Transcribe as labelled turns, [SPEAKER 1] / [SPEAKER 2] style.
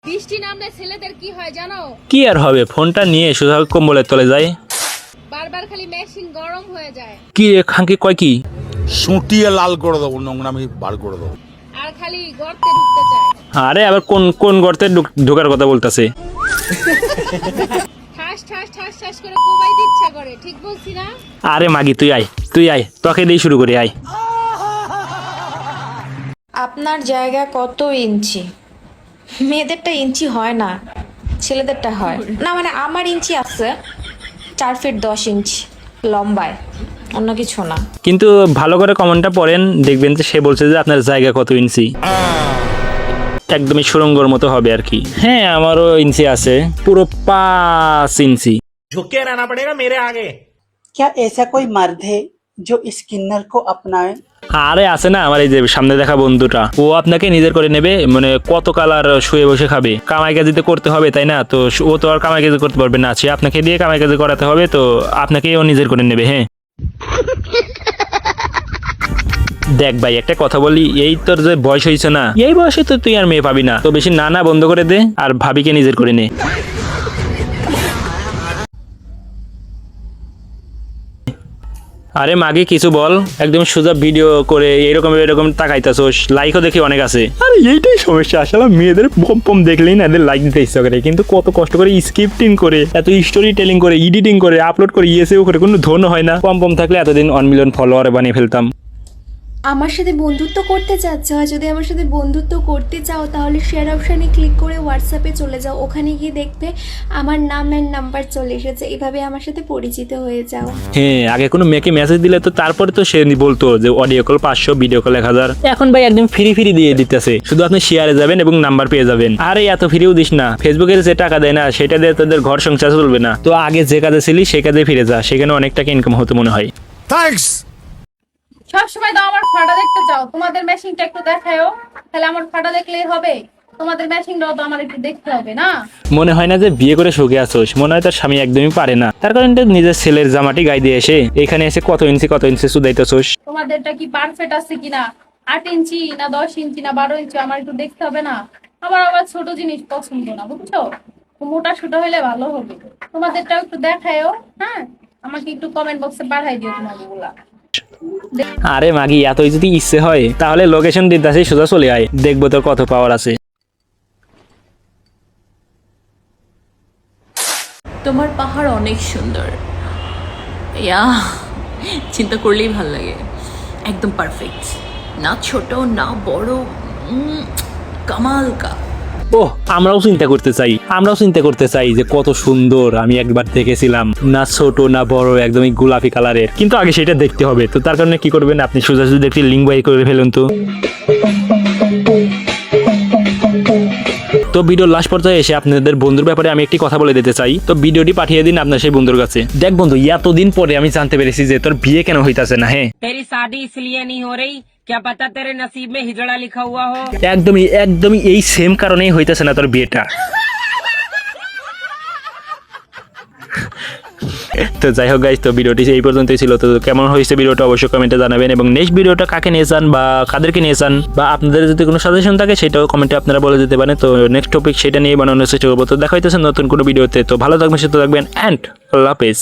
[SPEAKER 1] বৃষ্টি নামলে ছেলেদের কি হয় জানো?
[SPEAKER 2] কি আর হবে, ফোনটা নিয়ে সোজা কম্বলের তলে যায়।
[SPEAKER 1] বারবার খালি মেশিন গরম হয়ে যায়।
[SPEAKER 2] কি রে খাঙ্কি কয় কি?
[SPEAKER 3] সুটিয়ে লাল করে দেবো, নোংরামি বার করে দেবো।
[SPEAKER 1] আর খালি গর্তে ঢুকতে চায়।
[SPEAKER 2] আরে আবার কোন কোন গর্তে ঢোকার কথা বলতাছে?
[SPEAKER 1] ঠাস ঠাস ঠাস ঠাস করে কোবাইতে ইচ্ছা করে, ঠিক বলছি না?
[SPEAKER 2] আরে মাগি তুই আয় তোকে দিয়ে শুরু করি, আয়।
[SPEAKER 4] আপনার জায়গা কত ইঞ্চি? মেয়েদেরটা ইঞ্চি হয় না, ছেলেদেরটা হয় না। মানে আমার ইঞ্চি আছে 4 ফিট 10 ইঞ্চি লম্বায়, অন্য কিছু না।
[SPEAKER 2] কিন্তু ভালো করে কমেন্টটা পড়েন, দেখবেন যে সে বলছে যে আপনার জায়গা কত ইঞ্চি। একদমই সুরঙ্গর মতো হবে আর কি। হ্যাঁ আমারও ইঞ্চি আছে, পুরো 5 ইঞ্চি।
[SPEAKER 5] झुक के रहना पड़ेगा मेरे आगे।
[SPEAKER 6] क्या ऐसा कोई मर्द है जो इस किन्नर को अपनाए?
[SPEAKER 2] আরে আছে না আমার এই যে সামনে দেখা বন্ধুটা, ও আপনাকে নিজের করে নেবে। মানে কত কালার শুয়ে বসে খাবে, কামাই কাজিতে করতে হবে তাই না? তো ও তো আর কামাই কাজি করতে পারবে না, সে আপনাকে দিয়ে কামাই কাজি করাতে হবে, তো আপনাকে ও নিজের করে নেবে। হ্যাঁ দেখ ভাই একটা কথা বলি, এই তোর যে বয়স হয়েছে না, এই বয়সে তো তুই আর মেয়ে পাবি না। তো বেশি না বন্ধ করে দে আর ভাবিকে নিজের করে নে। আরে মাগে কিছু বল, একদম সোজা ভিডিও করে এরকম তাকাইতাছোস, লাইকও দেখি অনেক আছে। আরে এইটাই সমস্যা, আসলে মেয়েদের পম দেখলেই না এদের লাইক দিতে ইচ্ছা করে, কিন্তু কত কষ্ট করে স্ক্রিপ্টিং করে, এত স্টোরি টেলিং করে, এডিটিং করে, আপলোড করে, ইয়েসেও করে, কোনো ধন্য হয় না। পম থাকলে এতদিন 1 মিলিয়ন ফলোয়ার বানিয়ে ফেলতাম।
[SPEAKER 7] আমার সাথে বন্ধুত্ব করতে চাচ্ছ, আর যদি আমার সাথে বন্ধুত্ব করতে চাও তাহলে শেয়ার অপশানে ক্লিক করে হোয়াটসঅ্যাপে চলে যাও। ওখানে গিয়ে দেখবে আমার নাম অ্যান্ড নাম্বার চলে এসেছে, এভাবে আমার সাথে পরিচিত হয়ে যাও।
[SPEAKER 2] হ্যাঁ আগে কোনো মেয়েকে মেসেজ দিলে তো তারপরে তো সে বলতো যে অডিও কল 500, ভিডিও কল 1000। এখন ভাই একদম ফ্রি দিয়ে দিতেছে, শুধু আপনি শেয়ারে যাবেন এবং নাম্বার পেয়ে যাবেন। আরে এত ফ্রিও দিস না, ফেসবুকের যে টাকা দেয় না সেটা দিয়ে তোদের ঘর সংসার চলবে না। তো আগে যে কাজে ছিলি সেই কাজে ফিরে যা, সেখানে অনেক টাকা ইনকাম হতে মনে হয়।
[SPEAKER 3] থ্যাঙ্কস।
[SPEAKER 1] সবসময় তো আমার ফাটা দেখতে চাও, তোমাদের মেশিনটা একটু দেখায়ও, তাহলে আমার ফাটা দেখলেই হবে? তোমাদের মেশিনটাও তো আমার একটু দেখতে হবে না?
[SPEAKER 2] মনে হয় না যে বিয়ে করে সুখে আছোস, মনে হয় তার স্বামী একদমই পারে না, তার কারণে নিজের ছেলের জামাটি গায়ে দিয়ে এসে এখানে এসে কত ইঞ্চি সুদাইতেছোস।
[SPEAKER 1] তোমাদেরটা কি পারফেক্ট আছে কিনা, 8 ইঞ্চি না 10 ইঞ্চি না 12 ইঞ্চি, আমার একটু দেখতে হবে না? আমার আবার ছোট জিনিস পছন্দ না, বুঝছো? মোটা ছোট হলে ভালো হবে। তোমাদেরটাও একটু দেখায়ও, হ্যাঁ? আমাকে একটু কমেন্ট বক্সে পাঠাই দিও তোমাদেরগুলা।
[SPEAKER 2] আরে মাগি এতই যদি ইচ্ছে হয় তাহলে লোকেশন দিতেছি, সোজা চলে আয়, দেখবো তোর কত পাওয়ার আছে।
[SPEAKER 8] তোমার পাহাড় অনেক সুন্দর, ইয়া চিন্তা করলেই ভাল লাগে। একদম পারফেক্ট, না ছোট না বড়, কামাল কা।
[SPEAKER 2] ও আমরাও চিন্তা করতে চাই যে কত সুন্দর। আমি একবার দেখেছিলাম, না ছোট না বড়, একদমই গোলাপি কালারের, কিন্তু আগে সেটা দেখতে হবে। তো তার কারণে কি করবেন আপনি, সোজাসুজি একটি লিঙ্ক বাই করে ফেলুন। তো ভিডিওর লাস্ট পর্যায়ে এসে আপনাদের বন্ধুর ব্যাপারে আমি একটি কথা বলে দিতে চাই। তো ভিডিওটি পাঠিয়ে দিন আপনার সেই বন্ধুর কাছে। দেখ বন্ধু, এতদিন পরে আমি জানতে পেরেছি যে তোর বিয়ে কেন হইতাছে না। হ্যাঁ
[SPEAKER 9] तेरी शादी इसलिए नहीं हो रही, क्या पता तेरे नसीब में हिजड़ा लिखा हुआ हो।
[SPEAKER 2] একদমই এই সেম কারণেই হইতাছে না তোর বিয়েটা। তো যাই হোক গাইস, তো ভিডিওটি এই পর্যন্তই ছিল। তো কেমন হয়েছে ভিডিওটা অবশ্যই কমেন্টে জানাবেন, এবং নেক্সট ভিডিওটা কাকে নিয়ে চান বা কাদেরকে নিয়ে চান, বা আপনাদের যদি কোনো সাজেশন থাকে সেটাও কমেন্টে আপনারা বলে দিতে পারেন। তো নেক্সট টপিক সেটা নিয়ে বানানোর চেষ্টা করবো। তো দেখা হইতেছে নতুন কোনো ভিডিওতে। তো ভালো থাকবেন, সুস্থ থাকবেন, অ্যান্ড আল্লাহ হাফেজ।